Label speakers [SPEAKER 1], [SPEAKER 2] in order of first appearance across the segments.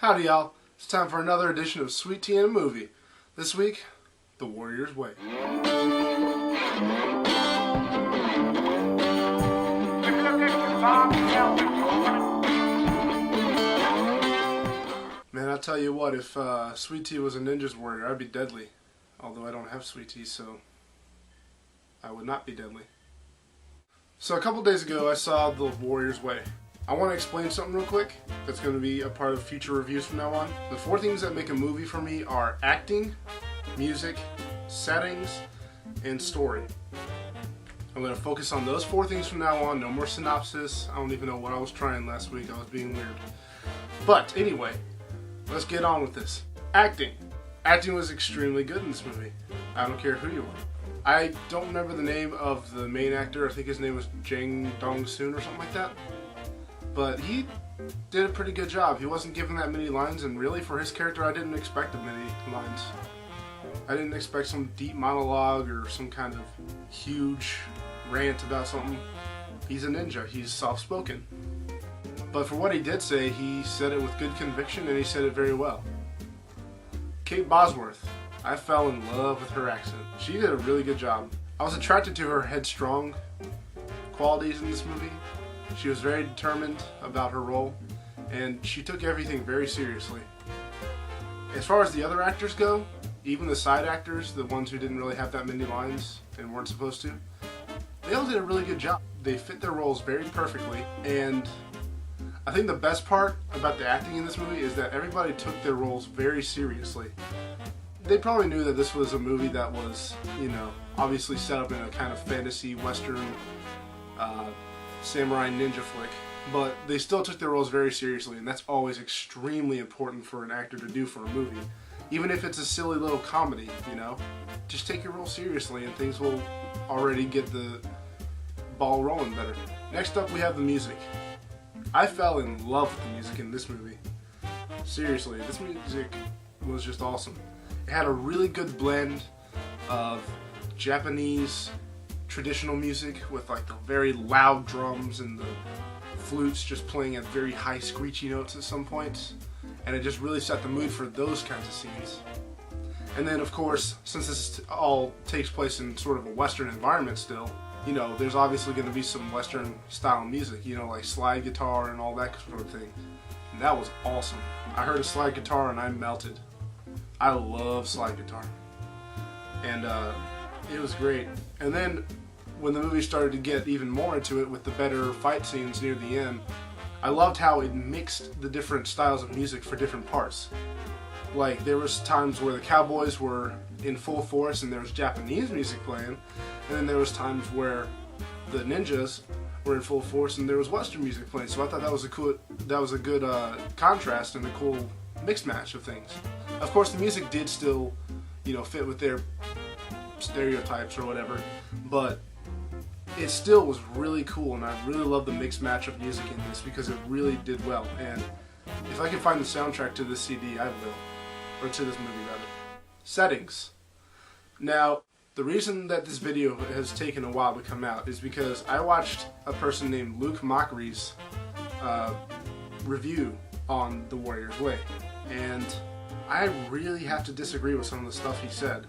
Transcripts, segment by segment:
[SPEAKER 1] Howdy y'all, it's time for another edition of Sweet Tea and a Movie. This week, The Warrior's Way. Man, I'll tell you what, if Sweet Tea was a ninja's warrior, I'd be deadly. Although I don't have Sweet Tea, so I would not be deadly. So a couple days ago, I saw The Warrior's Way. I want to explain something real quick that's going to be a part of future reviews from now on. The 4 things that make a movie for me are acting, music, settings, and story. I'm going to focus on those 4 things from now on. No more synopsis. I don't even know what I was trying last week. I was being weird. But anyway, let's get on with this. Acting. Acting was extremely good in this movie. I don't care who you are. I don't remember the name of the main actor. I think his name was Jang Dong-soon or something like that. But he did a pretty good job. He wasn't given that many lines, and really for his character I didn't expect that many lines. I didn't expect some deep monologue or some kind of huge rant about something. He's a ninja. He's soft-spoken. But for what he did say, he said it with good conviction, and he said it very well. Kate Bosworth. I fell in love with her accent. She did a really good job. I was attracted to her headstrong qualities in this movie. She was very determined about her role, and she took everything very seriously. As far as the other actors go, even the side actors, the ones who didn't really have that many lines and weren't supposed to, they all did a really good job. They fit their roles very perfectly, and I think the best part about the acting in this movie is that everybody took their roles very seriously. They probably knew that this was a movie that was, obviously set up in a kind of fantasy western samurai ninja flick, but they still took their roles very seriously, and that's always extremely important for an actor to do for a movie. Even if it's a silly little comedy, just take your role seriously and things will already get the ball rolling better. Next up we have the music. I fell in love with the music in this movie. Seriously, this music was just awesome. It had a really good blend of Japanese traditional music with like the very loud drums and the flutes just playing at very high screechy notes at some points, and it just really set the mood for those kinds of scenes. And then of course, since this all takes place in sort of a western environment still, there's obviously going to be some western style music, like slide guitar and all that sort of thing. And that was awesome. I heard a slide guitar and I melted. I love slide guitar. And it was great. And then when the movie started to get even more into it with the better fight scenes near the end, I loved how it mixed the different styles of music for different parts. Like, there was times where the cowboys were in full force and there was Japanese music playing, and then there was times where the ninjas were in full force and there was Western music playing. So I thought that was a good contrast and a cool mixed match of things. Of course, the music did still, fit with their stereotypes or whatever, but it still was really cool, and I really love the mixed match of music in this because it really did well. And if I can find the soundtrack to this CD, I will. Or to this movie, rather. Settings. Now, the reason that this video has taken a while to come out is because I watched a person named Luke Mochrie's review on The Warrior's Way, and I really have to disagree with some of the stuff he said.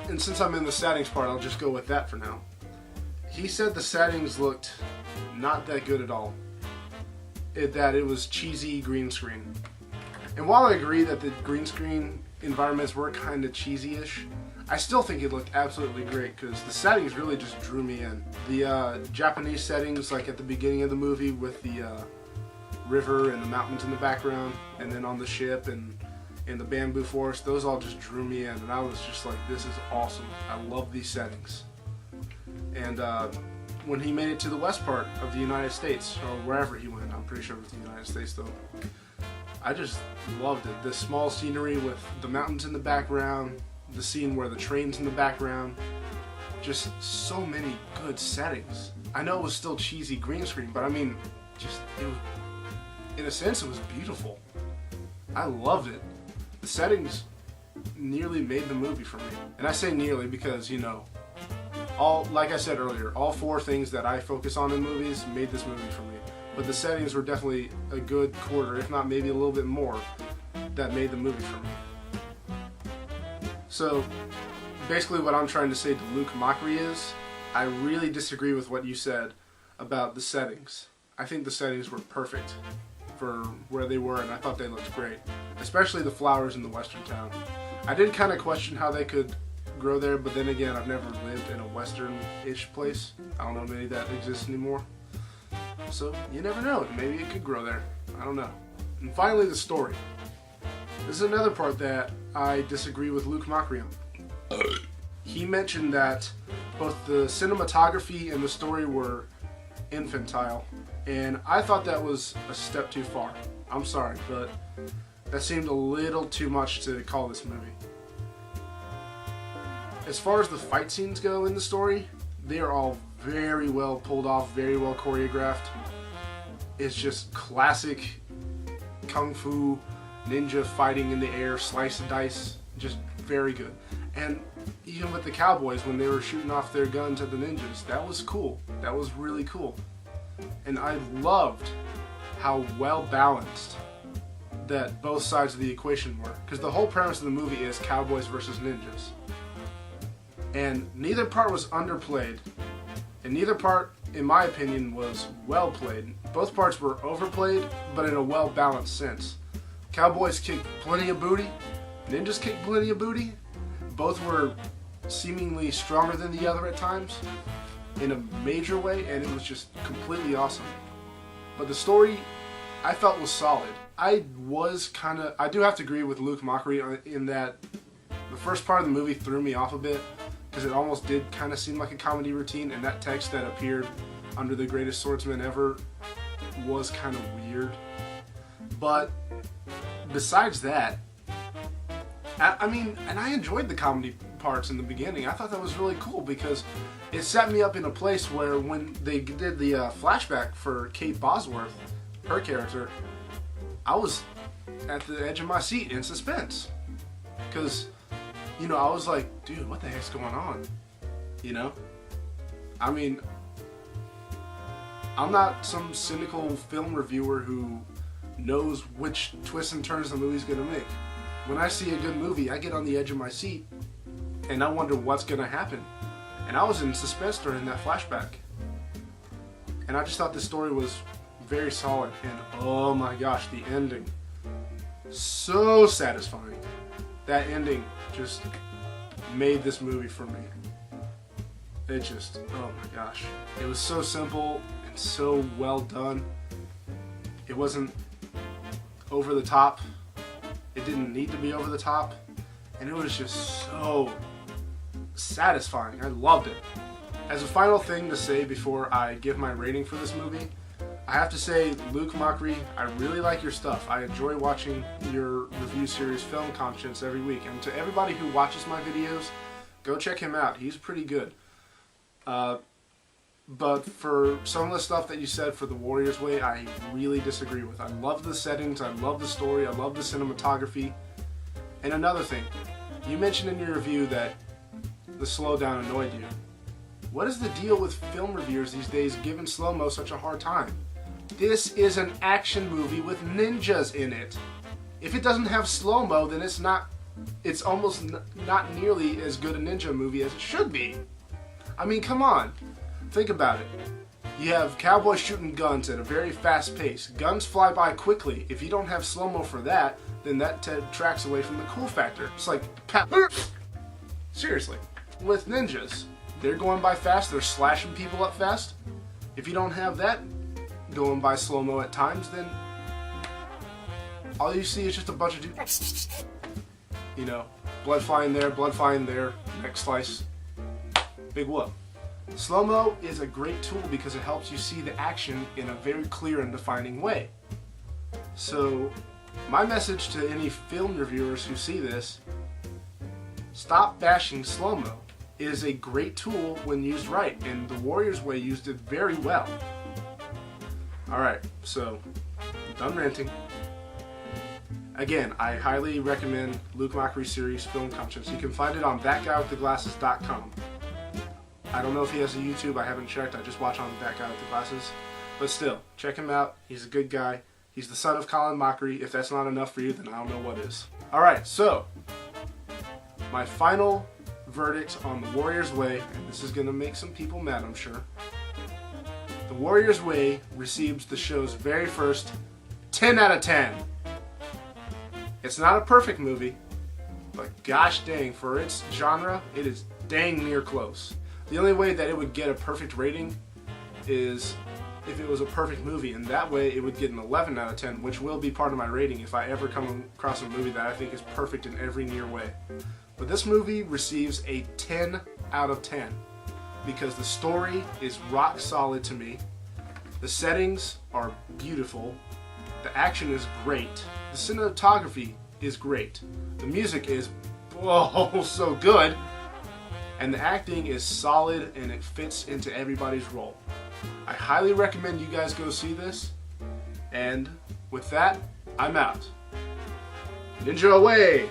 [SPEAKER 1] And since I'm in the settings part, I'll just go with that for now. He said the settings looked not that good at all. That it was cheesy green screen. And while I agree that the green screen environments were kind of cheesy-ish, I still think it looked absolutely great because the settings really just drew me in. The Japanese settings, like at the beginning of the movie with the river and the mountains in the background, and then on the ship and in the bamboo forest, those all just drew me in, and I was just like, this is awesome. I love these settings. And when he made it to the west part of the United States, or wherever he went, I'm pretty sure it was the United States though, I just loved it. This small scenery with the mountains in the background, the scene where the train's in the background, just so many good settings. I know it was still cheesy green screen, but I mean, it was, in a sense, it was beautiful. I loved it. The settings nearly made the movie for me. And I say nearly because, like I said earlier, all 4 things that I focus on in movies made this movie for me. but the settings were definitely a good quarter, if not maybe a little bit more, that made the movie for me. So basically what I'm trying to say to Luke Mochrie is, I really disagree with what you said about the settings. I think the settings were perfect for where they were, and I thought they looked great, especially the flowers in the western town. I did kind of question how they could grow there, but then again, I've never lived in a western-ish place. I don't know if maybe that exists anymore. So you never know, maybe it could grow there. I don't know. And finally, the story. This is another part that I disagree with Luke Mochrie on. He mentioned that both the cinematography and the story were infantile, and I thought that was a step too far. I'm sorry, but that seemed a little too much to call this movie. As far as the fight scenes go in the story, they are all very well pulled off, very well choreographed. It's just classic kung fu ninja fighting in the air, slice and dice, just very good. And even with the cowboys, when they were shooting off their guns at the ninjas, that was cool. That was really cool. And I loved how well balanced that both sides of the equation were. Because the whole premise of the movie is cowboys versus ninjas. And neither part was underplayed, and neither part, in my opinion, was well played. Both parts were overplayed, but in a well-balanced sense. Cowboys kicked plenty of booty, ninjas kicked plenty of booty. Both were seemingly stronger than the other at times, in a major way, and it was just completely awesome. But the story, I felt, was solid. I do have to agree with Luke Mochrie in that the first part of the movie threw me off a bit, because it almost did kind of seem like a comedy routine, and that text that appeared under the greatest swordsman ever was kind of weird. But besides that, I mean, and I enjoyed the comedy parts in the beginning. I thought that was really cool because it set me up in a place where when they did the flashback for Kate Bosworth, her character, I was at the edge of my seat in suspense. Because, you know, I was like, dude, what the heck's going on? You know? I mean, I'm not some cynical film reviewer who knows which twists and turns the movie's gonna make. When I see a good movie, I get on the edge of my seat and I wonder what's gonna happen. And I was in suspense during that flashback. And I just thought the story was very solid, and oh my gosh, the ending. So satisfying. That ending just made this movie for me. It just, oh my gosh. It was so simple and so well done. It wasn't over the top. It didn't need to be over the top. And it was just so satisfying. I loved it. As a final thing to say before I give my rating for this movie, I have to say, Luke Mochrie, I really like your stuff. I enjoy watching your review series, Film Conscience, every week. And to everybody who watches my videos, go check him out. He's pretty good. But for some of the stuff that you said for The Warrior's Way, I really disagree with. I love the settings, I love the story, I love the cinematography. And another thing, you mentioned in your review that the slowdown annoyed you. What is the deal with film reviewers these days giving slow-mo such a hard time? This is an action movie with ninjas in it. If it doesn't have slow-mo, then it's almost not nearly as good a ninja movie as it should be. I mean, come on. Think about it. You have cowboys shooting guns at a very fast pace. Guns fly by quickly. If you don't have slow-mo for that, then that tracks away from the cool factor. It's like, seriously. With ninjas, they're going by fast, they're slashing people up fast. If you don't have that going by slow-mo at times, then all you see is just a bunch of dudes. You know, blood flying there, next slice, big whoop. Slow-mo is a great tool because it helps you see the action in a very clear and defining way. So, my message to any film reviewers who see this, stop bashing slow-mo. It is a great tool when used right, and The Warrior's Way used it very well. Alright, so, done ranting. Again, I highly recommend Luke Mochrie's series, Film Conscience. You can find it on thatguywiththeglasses.com. I don't know if he has a YouTube, I haven't checked, I just watch on That Guy with the Glasses. But still, check him out. He's a good guy. He's the son of Luke Mochrie. If that's not enough for you, then I don't know what is. Alright, so my final verdict on The Warrior's Way, and this is going to make some people mad, I'm sure. The Warrior's Way receives the show's very first 10 out of 10. It's not a perfect movie, but gosh dang, for its genre, it is dang near close. The only way that it would get a perfect rating is if it was a perfect movie, and that way it would get an 11 out of 10, which will be part of my rating if I ever come across a movie that I think is perfect in every near way. But this movie receives a 10 out of 10 because the story is rock solid to me. The settings are beautiful. The action is great. The cinematography is great. The music is so good. And the acting is solid and it fits into everybody's role. I highly recommend you guys go see this. And with that, I'm out. Ninja away!